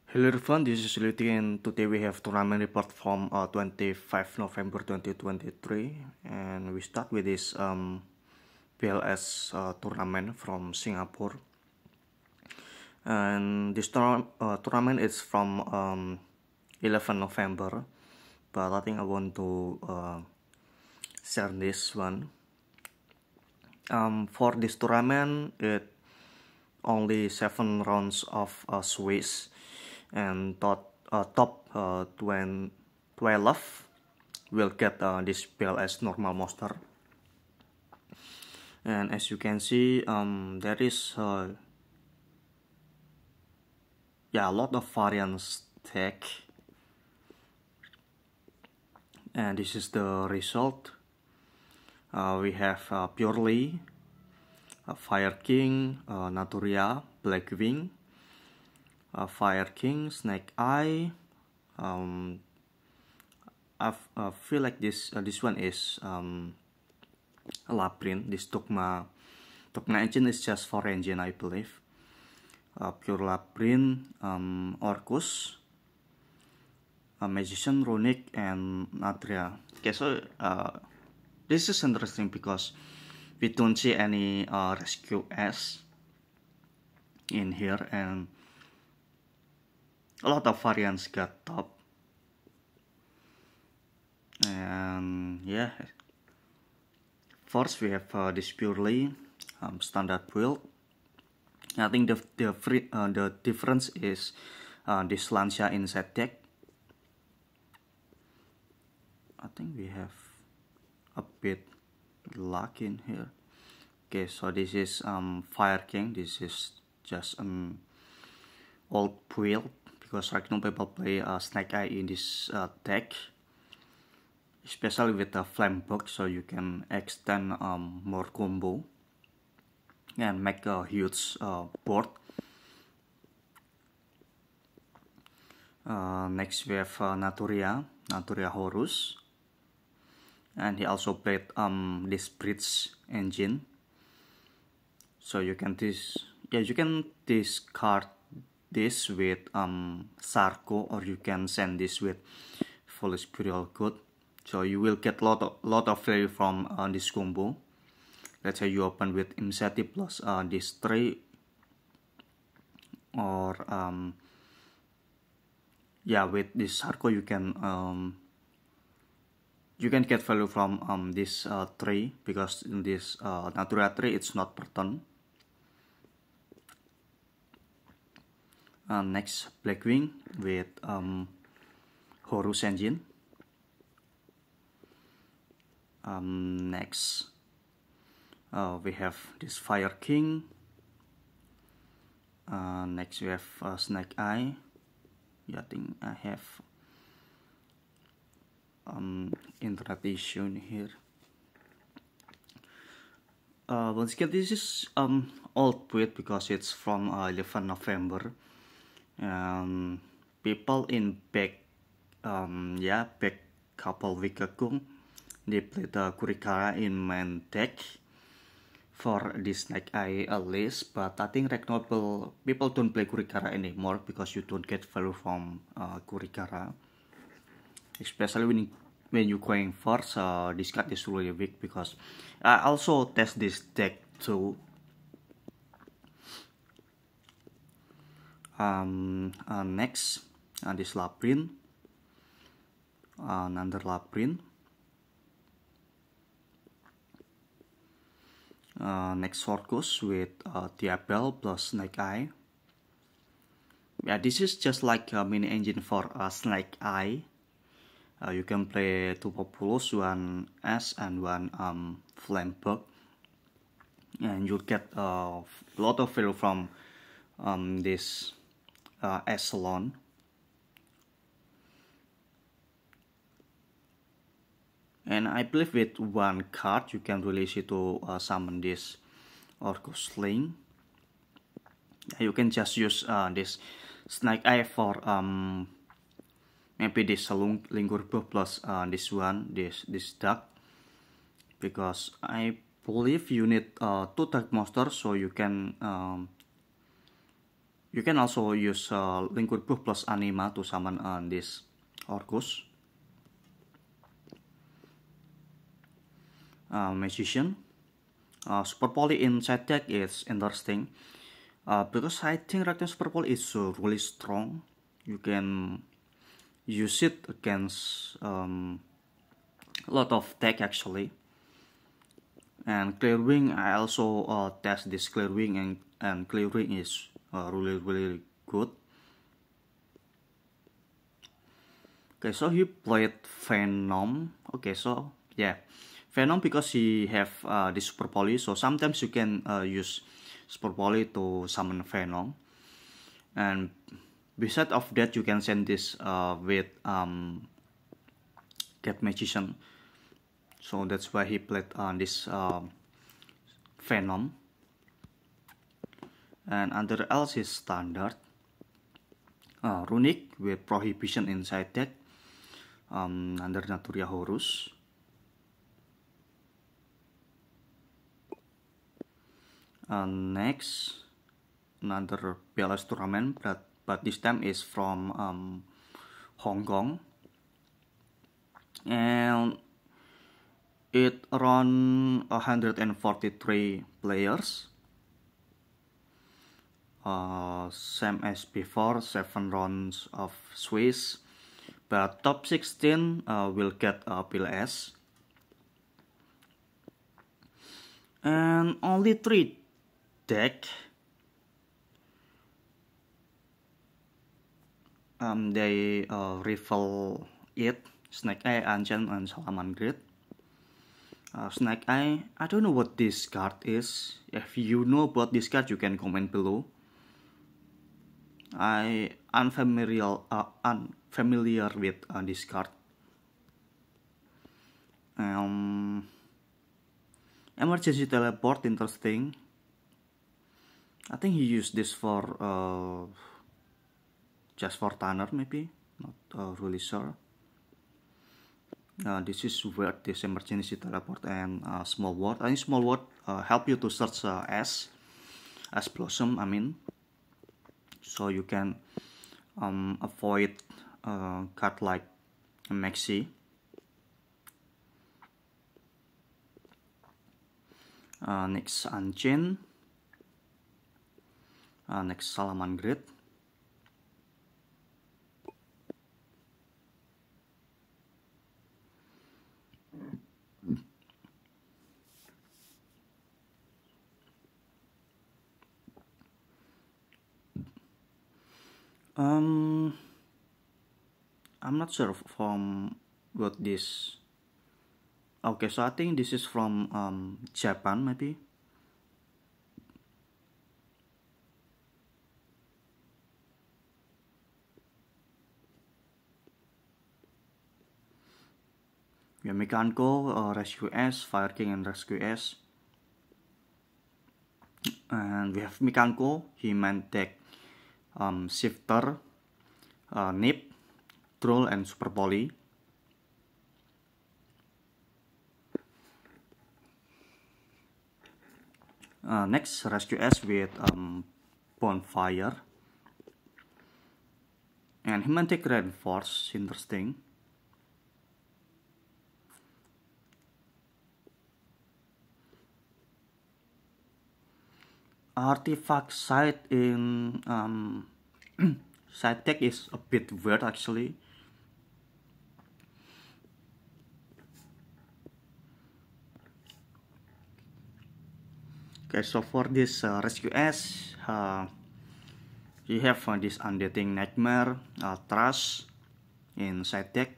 Hello everyone, this is Liti and today we have tournament report from 25 November 2023 and we start with this PLS tournament from Singapore, and this tournament is from 11 November, but I think I want to share this one. For this tournament, it only 7 rounds of Swiss, and top 12 will get this PLS normal monster. And as you can see, there is a lot of variants tag, and this is the result. We have Purely, Fire King, Naturia, Blackwing, Fire King, Snake Eye. I feel like this one is Labyrinth. This Dogma engine is just for engine, I believe. Pure Labyrinth, Orcus, Magician, Runic, and Natria. Okay, so this is interesting because we don't see any rescue S in here, and a lot of variants got top. And yeah, first we have this Purely standard build. I think the difference is this Lancia inside deck. I think we have a bit luck in here. Okay, so this is Fire King. This is just old build because right now people play Snake Eye in this deck, especially with the Flame Bug, so you can extend more combo and make a huge board. Next we have Naturia Horus, and he also played this bridge engine, so you can discard this with Sarko, or you can send this with Foolish Burial Good, so you will get lot of value from this combo. Let's say you open with Initiative plus this 3, or with this Sarko you can get value from this 3, because in this Naturia 3 it's not per turn. Next, Blackwing with Horus engine. Next, we have this Fire King. Next we have Snake Eye. I think I have internet issue in here. Once again, this is old tweet because it's from 11 November. People in back couple weeks ago, they played Kurikara in main deck for this Snake Eye list, but I think right now people don't play Kurikara anymore because you don't get value from Kurikara, especially when you're going first. This card is really weak, because I also test this deck too. Next, this Labyrinth, another Labyrinth. Next Orcus with Diabel plus Snake Eye. Yeah, this is just like a mini engine for Snake Eye. You can play 2 Populous, 1 S, and 1 Flame Bug, and you'll get a lot of value from this Echelon. And I believe with 1 card you can release it to summon this Orcus Link. You can just use this Snake Eye for maybe this Lingurbo plus this one, this duck, because I believe you need 2 dark monsters, so you can You can also use Liquid Proof plus Anima to summon this Orcus. Magician. Super Poly in side deck is interesting because I think right now Super Poly is really strong. You can use it against a lot of deck actually. And Clearwing, I also test this Clearwing, and Clearwing is really good. Okay, so he played Venom. Okay, so yeah, Venom because he have the Super Poly, so sometimes you can use Super Poly to summon Venom. And besides of that, you can send this with Cat Magician. So that's why he played this Venom. And under else is standard. Runic with Prohibition inside deck. Under Naturia Horus. Next, another PLS tournament, but this time is from Hong Kong, and it around 143 players. Same as before, 7 rounds of Swiss, but top 16 will get a PLS. And only 3 deck. They refill it, Snake Eye, Ancient, and Salamangreat. Snake Eye, I don't know what this card is. If you know about this card, you can comment below. I unfamiliar with this card. Emergency Teleport, interesting. I think he used this for just for Tanner maybe, not really sure. This is where this Emergency Teleport and Small Word. I think Small Word help you to search as Blossom, I mean. So you can avoid card like Maxi. Next Unchained. Next Salamangreat. I'm not sure from what this. Okay, so I think this is from Japan maybe. Yeah, Mekanko, Rescue S, Fire King, and Rescue S. And we have Mekanko, he main deck Shifter, Nip, Troll, and Super Poly. Next, Rescue S with Bonfire. And he main deck Reinforce, interesting. Artifact side in side deck is a bit weird actually. Okay, so for this Rescue S, you have this Undeading Nightmare, Trash in side deck.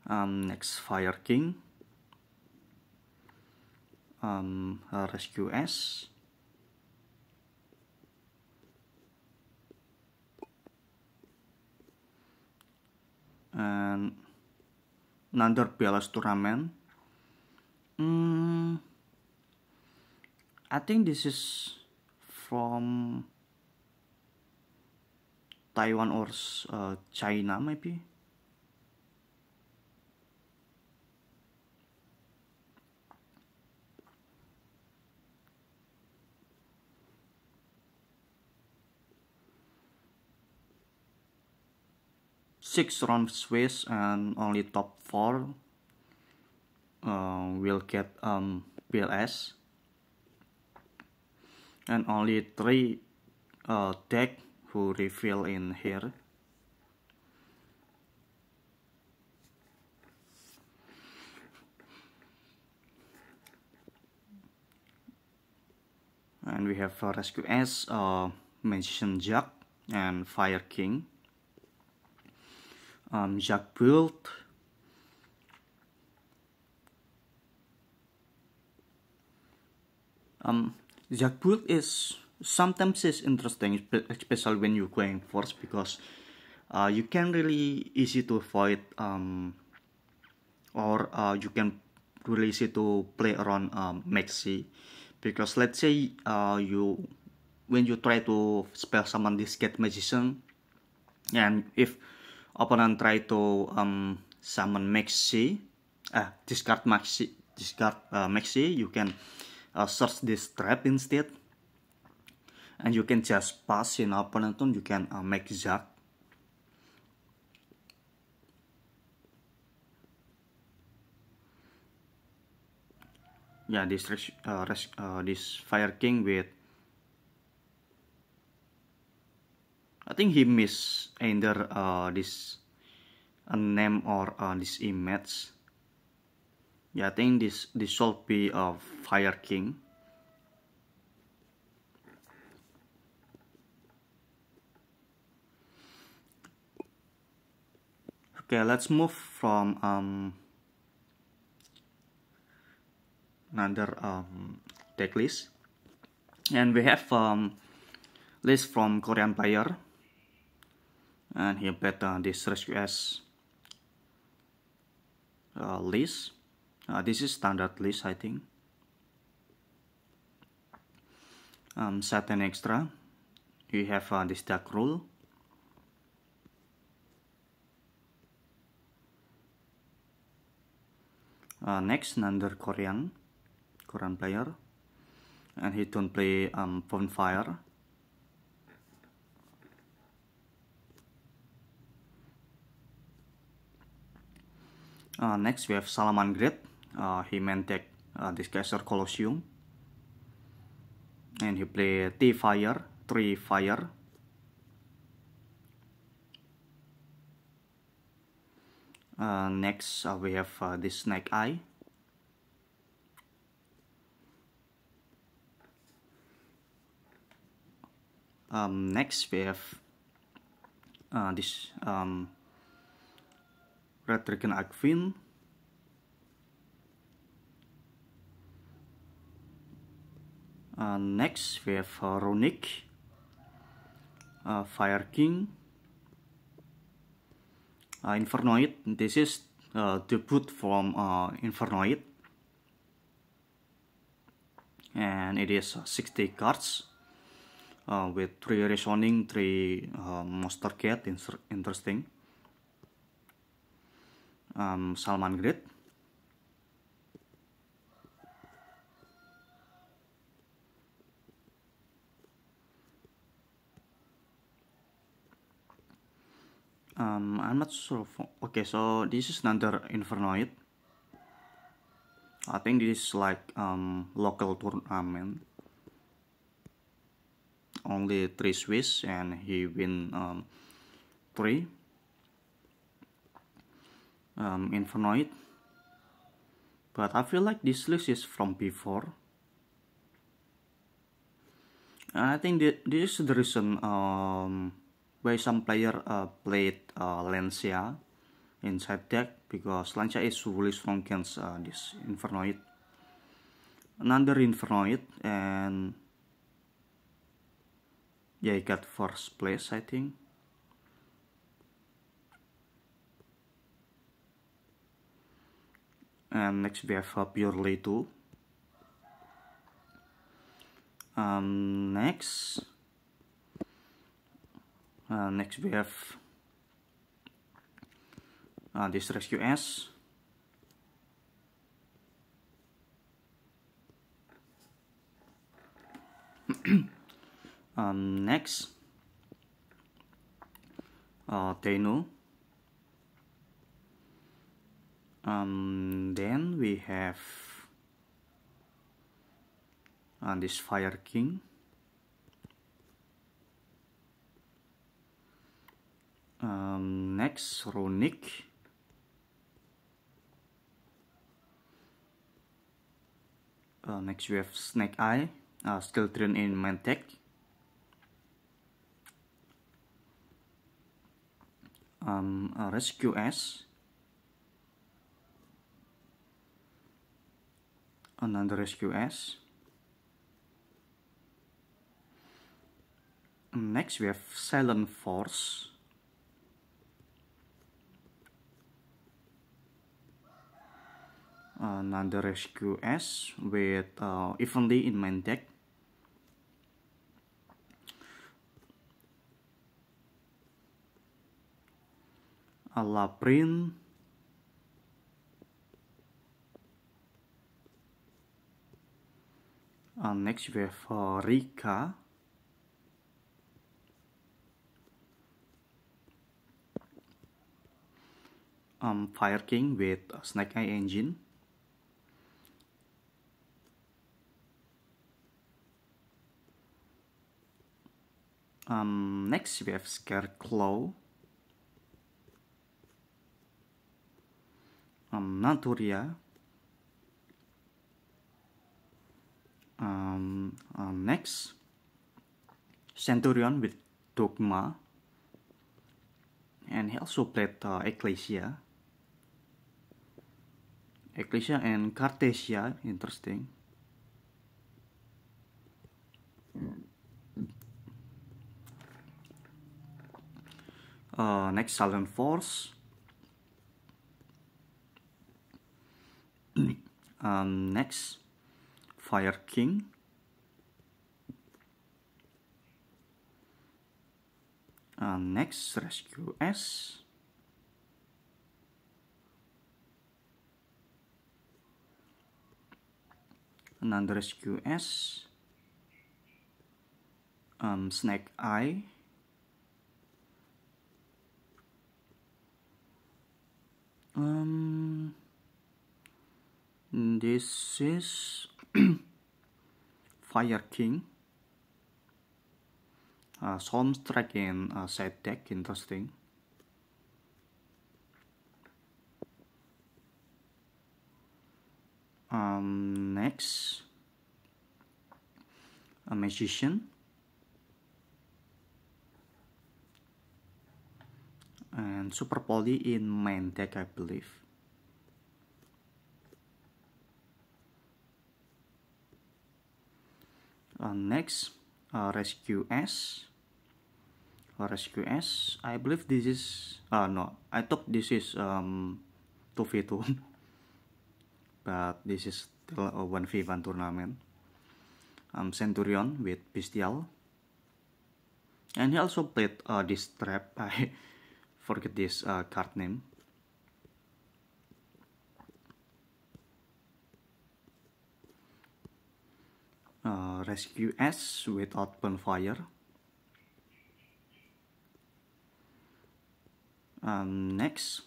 Next, Fire King, Rescue S, and another PLS tournament. I think this is from Taiwan or China maybe. 6 round Swiss, and only top 4 will get BLS, and only 3 deck who refill in here. And we have Rescue S, Magician Jack, and Fire King. Jack build. Jack build is sometimes interesting, especially when you're going first, because you can really easy to avoid or you can really easy to play around Maxi, because let's say when you try to spell summon this Cat Magician, and if opponent try to summon Maxi, discard Maxi, you can search this trap instead, and you can just pass in opponent turn. You can make Jack. Yeah, this Fire King with, I think he missed either this name or this image. Yeah, I think this should be a Fire King. Okay, let's move from another deck list, and we have list from Korean player, and he played this Rescue S list. This is standard list, I think. Set an extra. We have this Dark Rule. Next, another Korean player, and he don't play Bonfire. Next we have Salamangreat. He main deck this Kaiser Colosseum, and he play T-Fire, 3 fire. Next we have this Snake Eye. Next we have this Red Dragon Archfiend. Next we have Runic, Fire King, Infernoid. This is debut from Infernoid, and it is 60 cards with 3 Reasoning, 3 Monster Cat. Interesting. Salamangreat. I'm not sure. Okay, so this is another Infernoid. I think this is like local tournament. Only 3 Swiss, and he win 3. Infernoid. But I feel like this list is from before. I think this is the reason why some player played Lancia inside deck, because Lancia is really strong against this Infernoid. Another Infernoid, and yeah, he got first place, I think. And next we have Purely 2. Next we have this Rescue S. Next Tenno. Then we have this Fire King. Next, Runic. Next we have Snake Eye, skill train in Mantech. Rescue S. Another Rescue S. Next we have Silent Force. Another Rescue S with evenly in main deck. Laprin. Next we have Rika. Fire King with Snake Eye Engine. Next we have Scarecrow. Naturia. Next, Centurion with Dogma. And he also played Ecclesia. Ecclesia and Cartesia, interesting. Next, Silent Force. Next, Fire King. Next, Rescue S. Another Rescue S. Snake Eye. This is Fire King. Soundtrack in side deck, interesting. Next, a Magician. And Super Poly in main deck, I believe. Next, Rescue S. Rescue S. I believe this is no. I thought this is 2v2, but this is still a 1v1 tournament. Centurion with Bestial, and he also played this trap. I forget this card name. Rescue S with Open Fire. Next,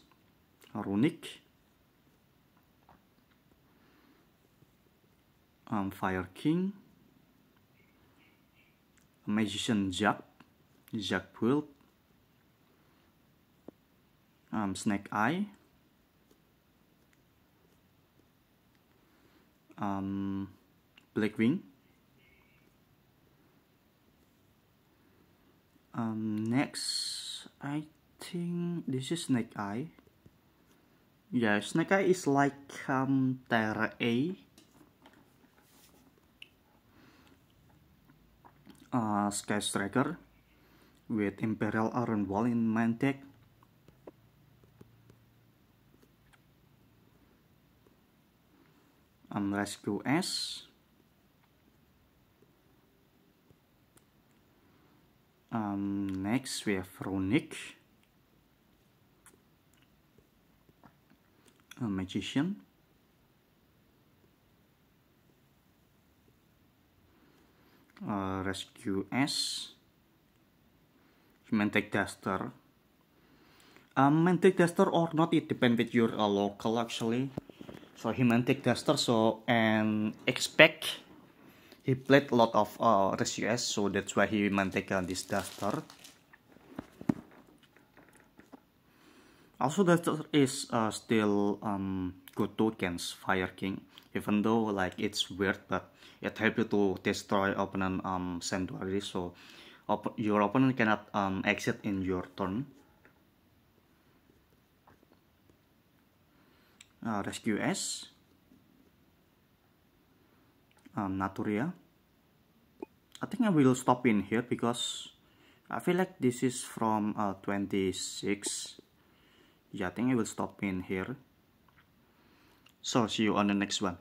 Runic. Fire King. Magician Jack Build. Snake Eye. Blackwing. Next, I think this is Snake Eye. Yeah, Snake Eye is like Terra A. Sky Striker with Imperial Iron Wall in main deck. Rescue S. Next we have Runic. A Magician. Rescue S. Human Tech Duster. Mantic Duster or not, it depends with your local actually. So he Mantic Duster, so and expect he played a lot of Res US, so that's why he Mantic this Duster. Also, Duster is still good to against Fire King, even though like it's weird, but it helps you to destroy opponent sanctuary, so your opponent cannot exit in your turn. Rescue S, Naturia. I think I will stop in here because I feel like this is from 26. Yeah, I think I will stop in here. So see you on the next one.